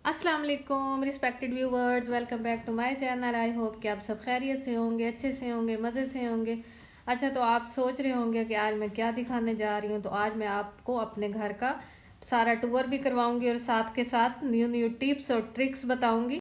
अस्सलाम वालेकुम respected viewers, welcome back to my channel. I hope कि आप सब खैरियत से होंगे, अच्छे से होंगे, मज़े से होंगे। अच्छा, तो आप सोच रहे होंगे कि आज मैं क्या दिखाने जा रही हूँ। तो आज मैं आपको अपने घर का सारा टूर भी करवाऊंगी और साथ के साथ न्यू न्यू टिप्स और ट्रिक्स बताऊंगी।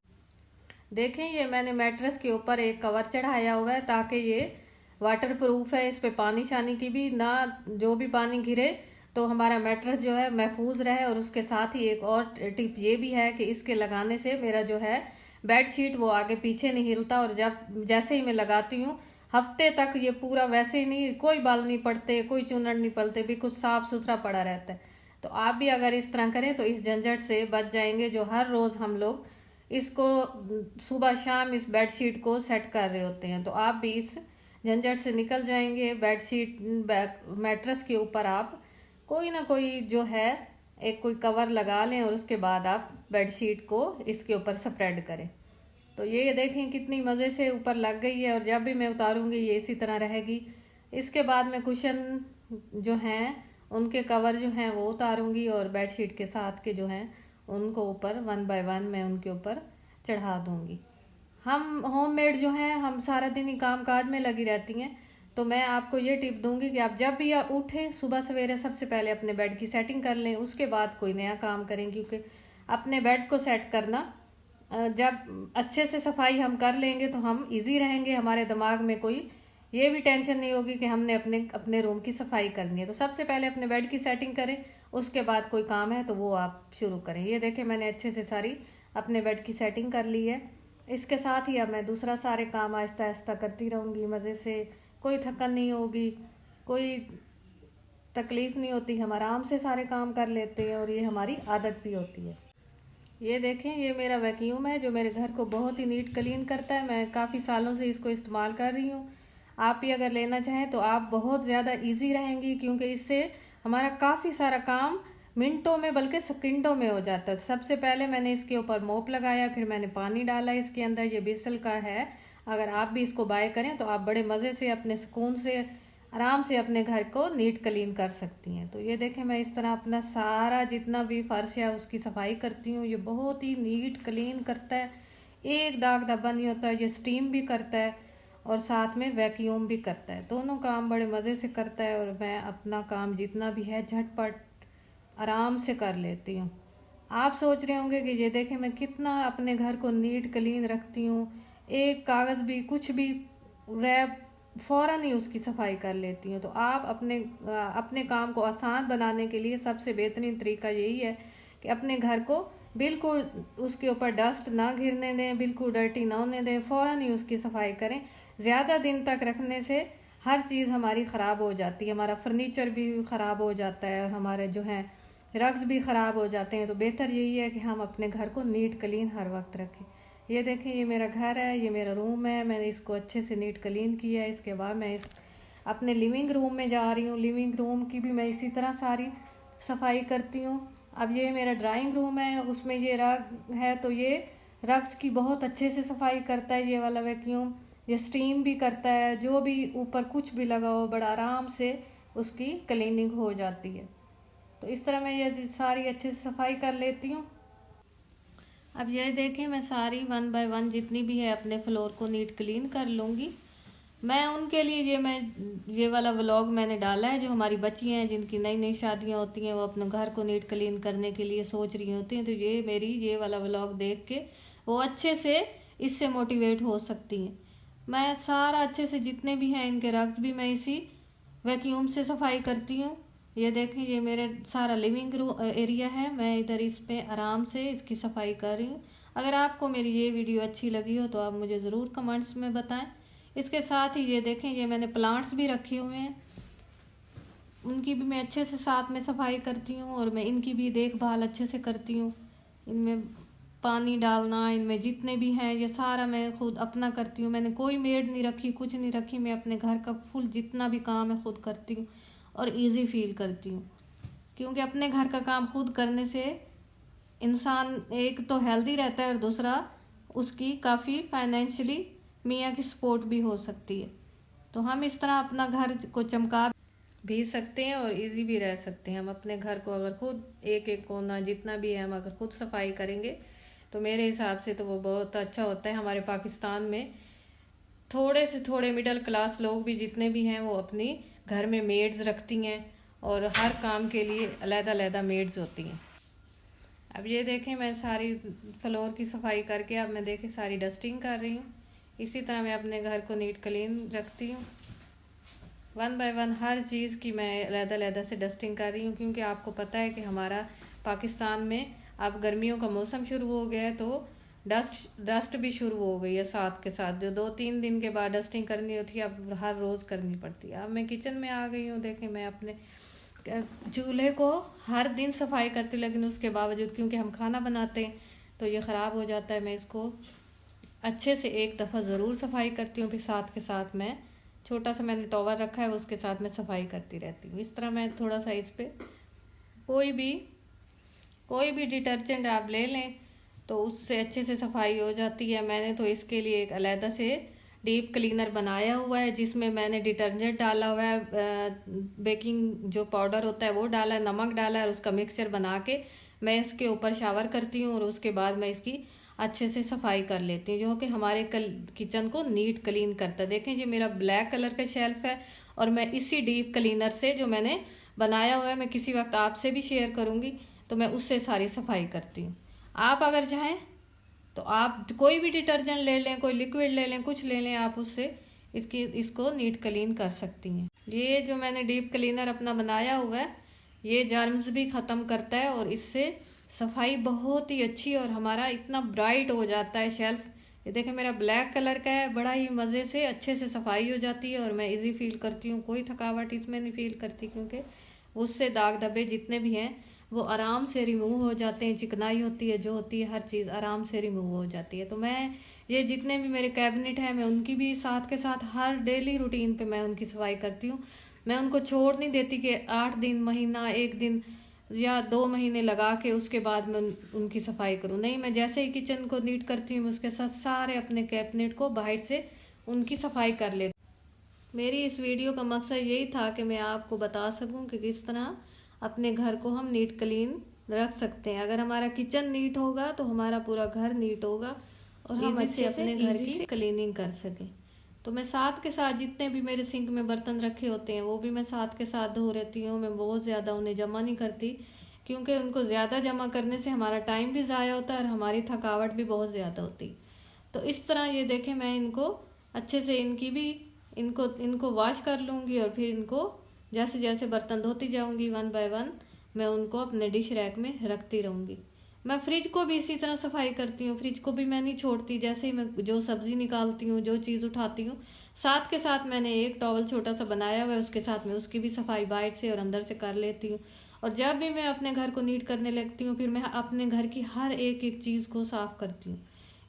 देखें, ये मैंने मैट्रेस के ऊपर एक कवर चढ़ाया हुआ है ताकि ये वाटर प्रूफ है। इस पे पानी शानी की भी ना, जो भी पानी गिरे तो हमारा मैट्रेस जो है महफूज रहे। और उसके साथ ही एक और टिप ये भी है कि इसके लगाने से मेरा जो है बेड शीट वो आगे पीछे नहीं हिलता। और जब जैसे ही मैं लगाती हूँ हफ्ते तक ये पूरा वैसे ही नहीं, कोई बाल नहीं पड़ते, कोई चूनड़ नहीं पड़ते, बिल्कुल साफ सुथरा पड़ा रहता है। तो आप भी अगर इस तरह करें तो इस झंझट से बच जाएंगे जो हर रोज हम लोग इसको सुबह शाम इस बेडशीट को सेट कर रहे होते हैं। तो आप भी इस झंझट से निकल जाएंगे। बेडशीट मैट्रेस के ऊपर आप कोई ना कोई जो है एक कोई कवर लगा लें और उसके बाद आप बेडशीट को इसके ऊपर स्प्रेड करें। तो ये देखें कितनी मज़े से ऊपर लग गई है और जब भी मैं उतारूंगी ये इसी तरह रहेगी। इसके बाद मैं कुशन जो हैं उनके कवर जो हैं वो उतारूंगी और बेडशीट के साथ के जो हैं उनको ऊपर वन बाय वन मैं उनके ऊपर चढ़ा दूंगी। हम होममेड जो हैं हम सारा दिन ही काम काज में लगी रहती हैं। तो मैं आपको ये टिप दूंगी कि आप जब भी आप उठें सुबह सवेरे सबसे पहले अपने बेड की सेटिंग कर लें, उसके बाद कोई नया काम करें। क्योंकि अपने बेड को सेट करना जब अच्छे से सफाई हम कर लेंगे तो हम इजी रहेंगे। हमारे दिमाग में कोई ये भी टेंशन नहीं होगी कि हमने अपने अपने रूम की सफाई करनी है। तो सबसे पहले अपने बेड की सेटिंग करें, उसके बाद कोई काम है तो वो आप शुरू करें। ये देखें मैंने अच्छे से सारी अपने बेड की सेटिंग कर ली है। इसके साथ ही अब मैं दूसरा सारे काम आहिस्ता आहिस्ता करती रहूँगी मज़े से। कोई थकन नहीं होगी, कोई तकलीफ़ नहीं होती, हम आराम से सारे काम कर लेते हैं और ये हमारी आदत भी होती है। ये देखें, ये मेरा वैक्यूम है जो मेरे घर को बहुत ही नीट क्लीन करता है। मैं काफ़ी सालों से इसको इस्तेमाल कर रही हूँ। आप भी अगर लेना चाहें तो आप बहुत ज़्यादा इजी रहेंगी, क्योंकि इससे हमारा काफ़ी सारा काम मिनटों में बल्कि सेकंडों में हो जाता है। सबसे पहले मैंने इसके ऊपर मोप लगाया, फिर मैंने पानी डाला इसके अंदर। ये बिसल का है। अगर आप भी इसको बाय करें तो आप बड़े मज़े से अपने सुकून से आराम से अपने घर को नीट क्लीन कर सकती हैं। तो ये देखें मैं इस तरह अपना सारा जितना भी फर्श है उसकी सफाई करती हूँ। ये बहुत ही नीट क्लीन करता है, एक दाग धब्बा नहीं होता। ये स्टीम भी करता है और साथ में वैक्यूम भी करता है। दोनों काम बड़े मज़े से करता है और मैं अपना काम जितना भी है झटपट आराम से कर लेती हूँ। आप सोच रहे होंगे कि ये देखें मैं कितना अपने घर को नीट क्लीन रखती हूँ, एक कागज़ भी कुछ भी रैप फ़ौरन ही उसकी सफाई कर लेती हूँ। तो आप अपने काम को आसान बनाने के लिए सबसे बेहतरीन तरीका यही है कि अपने घर को बिल्कुल उसके ऊपर डस्ट ना गिरने दें, बिल्कुल डर्टी ना होने दें, फ़ौरन ही उसकी सफाई करें। ज़्यादा दिन तक रखने से हर चीज़ हमारी ख़राब हो जाती है, हमारा फर्नीचर भी ख़राब हो जाता है और हमारे जो हैं रग्स भी ख़राब हो जाते हैं। तो बेहतर यही है कि हम अपने घर को नीट क्लीन हर वक्त रखें। ये देखें, ये मेरा घर है, ये मेरा रूम है, मैंने इसको अच्छे से नीट क्लीन किया है। इसके बाद मैं इस अपने लिविंग रूम में जा रही हूँ। लिविंग रूम की भी मैं इसी तरह सारी सफाई करती हूँ। अब ये मेरा ड्राइंग रूम है, उसमें ये रग है तो ये रग्स की बहुत अच्छे से सफाई करता है ये वाला वैक्यूम। ये स्टीम भी करता है, जो भी ऊपर कुछ भी लगा हो बड़ा आराम से उसकी क्लीनिंग हो जाती है। तो इस तरह मैं ये सारी अच्छे से सफाई कर लेती हूँ। अब ये देखें मैं सारी वन बाय वन जितनी भी है अपने फ्लोर को नीट क्लीन कर लूँगी। मैं उनके लिए ये वाला व्लॉग मैंने डाला है जो हमारी बच्चियाँ हैं जिनकी नई नई शादियाँ होती हैं, वो अपने घर को नीट क्लीन करने के लिए सोच रही होती हैं। तो ये वाला व्लॉग देख के वो अच्छे से इससे मोटिवेट हो सकती हैं। मैं सारा अच्छे से जितने भी हैं इनके रग्स भी मैं इसी वैक्यूम से सफाई करती हूँ। ये देखें, ये मेरे सारा लिविंग रूम एरिया है, मैं इधर इस पे आराम से इसकी सफाई कर रही हूँ। अगर आपको मेरी ये वीडियो अच्छी लगी हो तो आप मुझे ज़रूर कमेंट्स में बताएं। इसके साथ ही ये देखें, ये मैंने प्लांट्स भी रखे हुए हैं, उनकी भी मैं अच्छे से साथ में सफाई करती हूँ और मैं इनकी भी देखभाल अच्छे से करती हूँ। इनमें पानी डालना, इनमें जितने भी हैं ये सारा मैं खुद अपना करती हूँ। मैंने कोई मेड नहीं रखी, कुछ नहीं रखी, मैं अपने घर का फुल जितना भी काम है खुद करती हूँ और इजी फील करती हूँ। क्योंकि अपने घर का काम खुद करने से इंसान एक तो हेल्दी रहता है और दूसरा उसकी काफ़ी फाइनेंशियली मियाँ की सपोर्ट भी हो सकती है। तो हम इस तरह अपना घर को चमका भी सकते हैं और इजी भी रह सकते हैं। हम अपने घर को अगर खुद एक एक कोना जितना भी है हम अगर खुद सफाई करेंगे तो मेरे हिसाब से तो वो बहुत अच्छा होता है। हमारे पाकिस्तान में थोड़े से थोड़े मिडिल क्लास लोग भी जितने भी हैं वो अपनी घर में मेड्स रखती हैं और हर काम के लिए अलग-अलग मेड्स होती हैं। अब ये देखें मैं सारी फ्लोर की सफाई करके अब मैं देखें सारी डस्टिंग कर रही हूँ। इसी तरह मैं अपने घर को नीट क्लीन रखती हूँ। 1 बाय 1 हर चीज़ की मैं अलग-अलग से डस्टिंग कर रही हूँ, क्योंकि आपको पता है कि हमारा पाकिस्तान में अब गर्मियों का मौसम शुरू हो गया है तो डस्ट भी शुरू हो गई है साथ के साथ। जो 2-3 दिन के बाद डस्टिंग करनी होती है अब हर रोज़ करनी पड़ती है। अब मैं किचन में आ गई हूँ। देखें मैं अपने चूल्हे को हर दिन सफाई करती हूँ, लेकिन उसके बावजूद क्योंकि हम खाना बनाते हैं तो ये ख़राब हो जाता है। मैं इसको अच्छे से एक दफ़ा ज़रूर सफाई करती हूँ, फिर साथ के साथ मैं छोटा सा मैंने टॉवल रखा है उसके साथ मैं सफाई करती रहती हूँ। इस तरह मैं थोड़ा सा इस पर कोई भी डिटर्जेंट आप ले लें तो उससे अच्छे से सफाई हो जाती है। मैंने तो इसके लिए एक अलग से डीप क्लीनर बनाया हुआ है जिसमें मैंने डिटर्जेंट डाला हुआ है, बेकिंग जो पाउडर होता है वो डाला है, नमक डाला है और उसका मिक्सचर बना के मैं इसके ऊपर शावर करती हूँ और उसके बाद मैं इसकी अच्छे से सफाई कर लेती हूँ, जो कि हमारे किचन को नीट क्लीन करता है। देखें ये मेरा ब्लैक कलर का शेल्फ है और मैं इसी डीप क्लीनर से जो मैंने बनाया हुआ है मैं किसी वक्त आपसे भी शेयर करूँगी, तो मैं उससे सारी सफाई करती हूँ। आप अगर चाहें तो आप कोई भी डिटर्जेंट ले लें, कोई लिक्विड ले लें, कुछ ले लें, आप उससे इसको नीट क्लीन कर सकती हैं। ये जो मैंने डीप क्लीनर अपना बनाया हुआ है ये जर्म्स भी ख़त्म करता है और इससे सफाई बहुत ही अच्छी और हमारा इतना ब्राइट हो जाता है शेल्फ। ये देखें मेरा ब्लैक कलर का है, बड़ा ही मज़े से अच्छे से सफाई हो जाती है और मैं इजी फील करती हूँ। कोई थकावट इसमें नहीं फील करती, क्योंकि उससे दाग धब्बे जितने भी हैं वो आराम से रिमूव हो जाते हैं। चिकनाई होती है जो होती है हर चीज़ आराम से रिमूव हो जाती है। तो मैं ये जितने भी मेरे कैबिनेट हैं मैं उनकी भी साथ के साथ हर डेली रूटीन पे मैं उनकी सफाई करती हूँ। मैं उनको छोड़ नहीं देती कि 8 दिन, महीना, 1 दिन या 2 महीने लगा के उसके बाद मैं उनकी सफाई करूँ। नहीं, मैं जैसे ही किचन को नीट करती हूँ उसके साथ सारे अपने कैबिनेट को बाहर से उनकी सफाई कर लेती हूँ। मेरी इस वीडियो का मकसद यही था कि मैं आपको बता सकूँ कि किस तरह अपने घर को हम नीट क्लीन रख सकते हैं। अगर हमारा किचन नीट होगा तो हमारा पूरा घर नीट होगा और हम अच्छे से अपने घर की क्लीनिंग कर सकें। तो मैं साथ के साथ जितने भी मेरे सिंक में बर्तन रखे होते हैं वो भी मैं साथ के साथ धो रहती हूँ। मैं बहुत ज़्यादा उन्हें जमा नहीं करती, क्योंकि उनको ज़्यादा जमा करने से हमारा टाइम भी ज़ाया होता है और हमारी थकावट भी बहुत ज़्यादा होती। तो इस तरह ये देखें मैं इनको अच्छे से इनको वॉश कर लूँगी और फिर इनको जैसे जैसे बर्तन धोती जाऊंगी 1 बाय 1 मैं उनको अपने डिश रैक में रखती रहूँगी। मैं फ्रिज को भी इसी तरह सफाई करती हूँ। फ्रिज को भी मैं नहीं छोड़ती। जैसे ही मैं जो सब्जी निकालती हूँ, जो चीज़ उठाती हूँ, साथ के साथ मैंने एक टॉवल छोटा सा बनाया हुआ है उसके साथ में उसकी भी सफाई बाहर से और अंदर से कर लेती हूँ। और जब भी मैं अपने घर को नीट करने लगती हूँ फिर मैं अपने घर की हर एक चीज़ को साफ करती हूँ।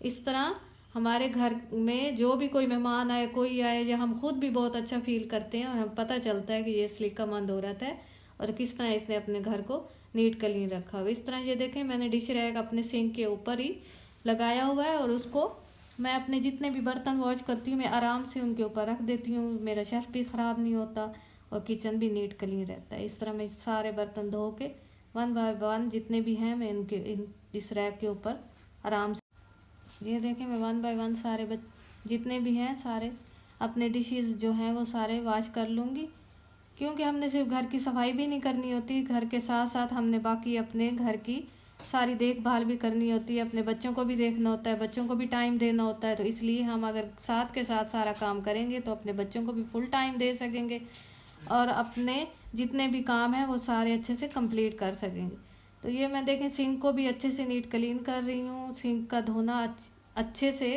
इस तरह हमारे घर में जो भी कोई मेहमान आए, कोई आए, या हम खुद भी बहुत अच्छा फील करते हैं और हम पता चलता है कि ये सलीकामंद औरत है और किस तरह इसने अपने घर को नीट क्लीन रखा हुआ। इस तरह ये देखें मैंने डिश रैक अपने सिंक के ऊपर ही लगाया हुआ है और उसको मैं अपने जितने भी बर्तन वॉश करती हूँ मैं आराम से उनके ऊपर रख देती हूँ। मेरा शेल्फ भी ख़राब नहीं होता और किचन भी नीट क्लीन रहता है। इस तरह मैं सारे बर्तन धो के 1 बाय 1 जितने भी हैं मैं इस रैक के ऊपर आराम से, ये देखें मैं 1 बाय 1 सारे जितने भी हैं सारे अपने डिशेस जो हैं वो सारे वॉश कर लूँगी, क्योंकि हमने सिर्फ घर की सफाई भी नहीं करनी होती, घर के साथ साथ हमने बाकी अपने घर की सारी देखभाल भी करनी होती है। अपने बच्चों को भी देखना होता है, बच्चों को भी टाइम देना होता है। तो इसलिए हम अगर साथ के साथ सारा काम करेंगे तो अपने बच्चों को भी फुल टाइम दे सकेंगे और अपने जितने भी काम हैं वो सारे अच्छे से कंप्लीट कर सकेंगे। तो ये मैं देखें सिंक को भी अच्छे से नीट क्लीन कर रही हूँ। सिंक का धोना अच्छे से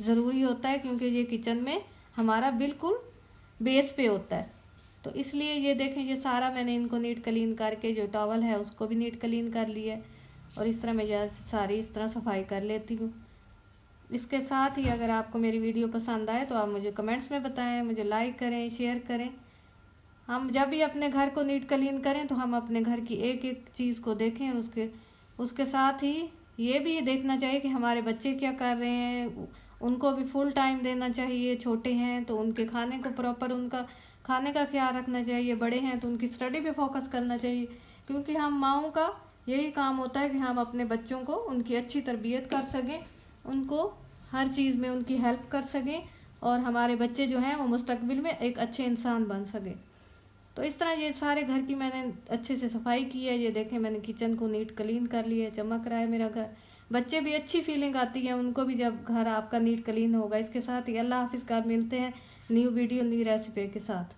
ज़रूरी होता है, क्योंकि ये किचन में हमारा बिल्कुल बेस पे होता है। तो इसलिए ये देखें ये सारा मैंने इनको नीट क्लीन करके जो टॉवल है उसको भी नीट क्लीन कर लिया है और इस तरह मैं सारी इस तरह सफाई कर लेती हूँ। इसके साथ ही अगर आपको मेरी वीडियो पसंद आए तो आप मुझे कमेंट्स में बताएं, मुझे लाइक करें, शेयर करें। हम जब भी अपने घर को नीट क्लीन करें तो हम अपने घर की एक एक चीज़ को देखें और उसके साथ ही ये भी देखना चाहिए कि हमारे बच्चे क्या कर रहे हैं, उनको भी फुल टाइम देना चाहिए। छोटे हैं तो उनके खाने को प्रॉपर उनका खाने का ख्याल रखना चाहिए, बड़े हैं तो उनकी स्टडी पे फोकस करना चाहिए, क्योंकि हम माओं का यही काम होता है कि हम अपने बच्चों को उनकी अच्छी तरबियत कर सकें, उनको हर चीज़ में उनकी हेल्प कर सकें और हमारे बच्चे जो हैं वो मुस्तकबिल में एक अच्छे इंसान बन सकें। तो इस तरह ये सारे घर की मैंने अच्छे से सफाई की है। ये देखें मैंने किचन को नीट क्लीन कर लिया है, चमक रहा है मेरा घर। बच्चे भी अच्छी फीलिंग आती है उनको भी जब घर आपका नीट क्लीन होगा। इसके साथ ही अल्लाह हाफिज़, कर मिलते हैं न्यू वीडियो न्यू रेसिपी के साथ।